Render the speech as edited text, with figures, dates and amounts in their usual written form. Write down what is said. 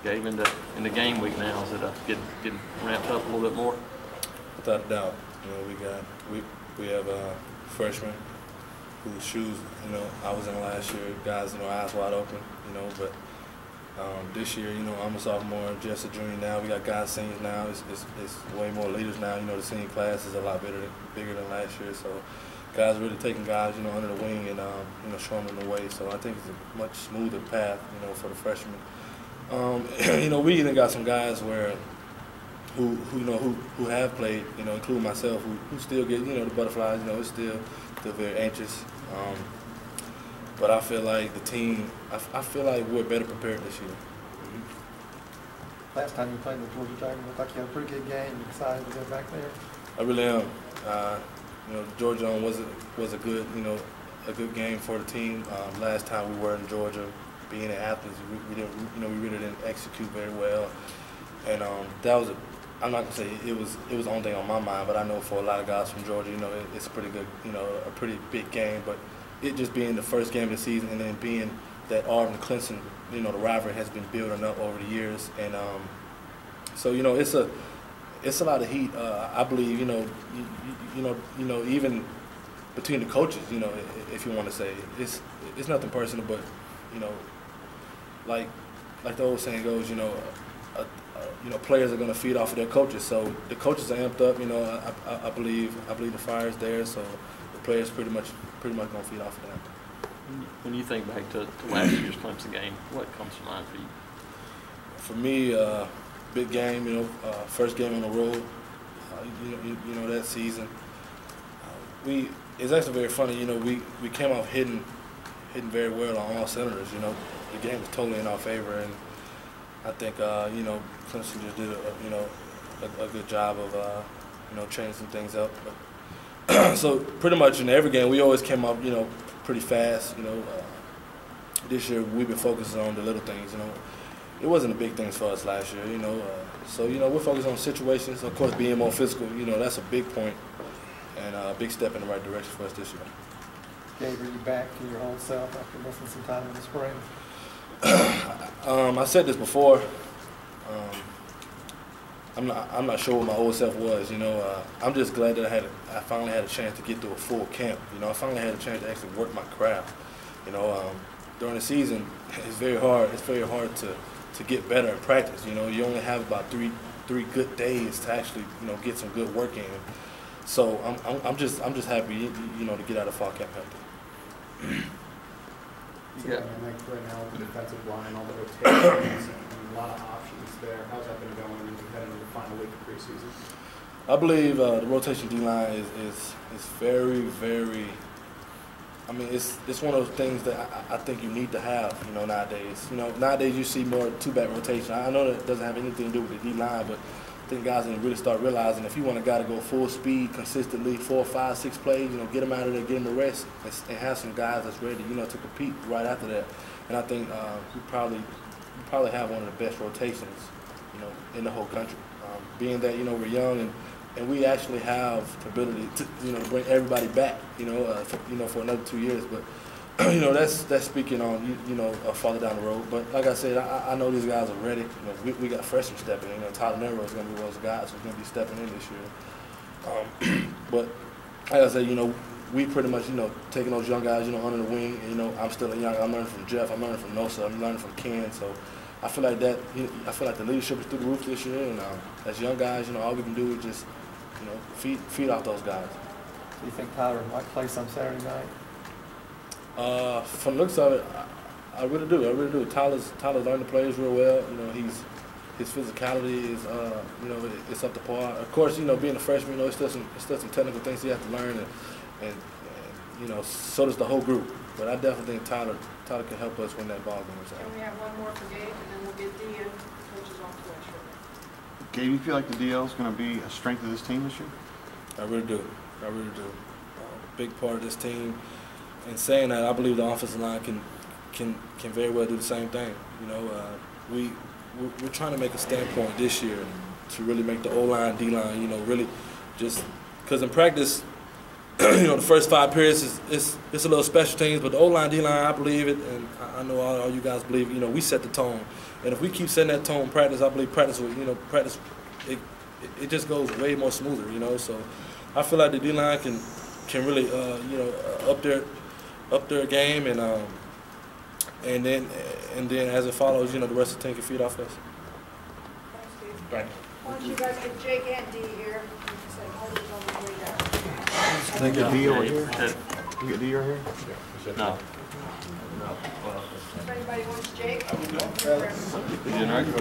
Gabe, in the game week now? Is it getting ramped up a little bit more? Without a doubt. You know, we have freshmen whose shoes, you know, I was in last year. Guys, you know, eyes wide open. You know, but this year, you know, I'm a sophomore, just a junior now. We got guys seniors now. It's way more leaders now. You know, the senior class is a lot bigger than last year. So guys really taking guys, you know, under the wing and you know, showing them the way. So I think it's a much smoother path, you know, for the freshmen. You know, we even got some guys who have played, you know, including myself, who still get, you know, the butterflies. You know, it's still very anxious. But I feel like the team, I feel like we're better prepared this year. Last time you played the Georgia Tech, it looked like you had a pretty good game. You excited to get back there? I really am. You know, Georgia was a good, you know, a good game for the team. Last time we were in Georgia, being in Athens, we didn't, you know, we really didn't execute very well. And that was I'm not gonna say it was the only thing on my mind, but I know for a lot of guys from Georgia, you know, it's a pretty good, you know, a pretty big game. But it just being the first game of the season, and then being that Auburn Clemson, you know, the rivalry has been building up over the years, and so you know, it's a lot of heat. I believe, you know, even between the coaches, you know, if you want to say it's nothing personal, but you know, like the old saying goes, you know, players are going to feed off of their coaches. So the coaches are amped up. You know, I believe the fire is there. So the players pretty much going to feed off of that. When you think back to last year's Clemson game, what comes to mind for you? For me, big game. You know, first game on the road. You know that season. It's actually very funny. You know, we came off hitting very well on all cylinders. You know, the game was totally in our favor, and I think you know, Clemson just did a good job of you know, changing some things up. But so pretty much in every game we always came up, you know, pretty fast. You know, this year we've been focusing on the little things. You know, it wasn't the big things for us last year. You know, so you know, we're focused on situations. Of course, being more physical. You know, that's a big point and a big step in the right direction for us this year. Gabe, are you back to your old self after missing some time in the spring? I said this before. I'm not sure what my old self was. You know, I'm just glad that I finally had a chance to get through a full camp. You know, I finally had a chance to actually work my craft. You know, during the season, it's very hard. It's very hard to get better in practice. You know, you only have about three good days to actually, you know, get some good work in. So I'm just happy, you know, to get out of fall camp healthy. Yeah, right now with the defensive line, all the rotations, and a lot of options there. How's that been going as we head into the final week of preseason? I believe the rotation D-line is very, very. I mean, it's one of those things that I think you need to have. You know, nowadays. You know, nowadays you see more two-back rotation. I know that doesn't have anything to do with the D-line, but I think guys need to really start realizing if you want a guy to go full speed consistently, 4, 5, 6 plays, you know, get him out of there, get him a rest, and have some guys that's ready, you know, to compete right after that. And I think we probably have one of the best rotations, you know, in the whole country. Being that, you know, we're young and we actually have the ability to, you know, to bring everybody back, you know, for another 2 years. But you know, that's speaking on, you know, farther down the road. But like I said, I know these guys are ready. You know, we got freshmen stepping in. You know, Tyler Nero is going to be one of those guys who's going to be stepping in this year. But like I said, you know, we pretty much, you know, taking those young guys, you know, under the wing. And, you know, I'm still young. I'm learning from Jeff. I'm learning from Nosa. I'm learning from Ken. So I feel like that. I feel like the leadership is through the roof this year. And as young guys, you know, all we can do is just, you know, feed off those guys. Do you think Tyler might play some Saturday night? From the looks of it, I really do. Tyler's learned the players real well. You know, his physicality is, you know, it's up to par. Of course, you know, being a freshman, you know, it's still some technical things he has to learn, and you know, so does the whole group. But I definitely think Tyler can help us win that ball game. And we have one more for Gabe, and then we'll get Dia, which is on the way shortly. Gabe, you feel like the DL is going to be a strength of this team this year? I really do. Big part of this team. And saying that, I believe the offensive line can very well do the same thing. You know, we're trying to make a standpoint this year to really make the O-line, D-line, you know, really just because in practice, the first 5 periods is a little special teams, but the O-line, D-line, I believe it, and I know all you guys believe. We set the tone, and if we keep setting that tone in practice, I believe practice will, practice it just goes way more smoother. So I feel like the D-line can really up their game, and then as it follows, the rest of the team can feed off us. Thanks, Steve. Right. Why don't you guys get Jake and Dee here? Say, hold it on the way down. You get D over Yeah, here? that- You get D over here? No. If anybody wants Jake, You didn't argue?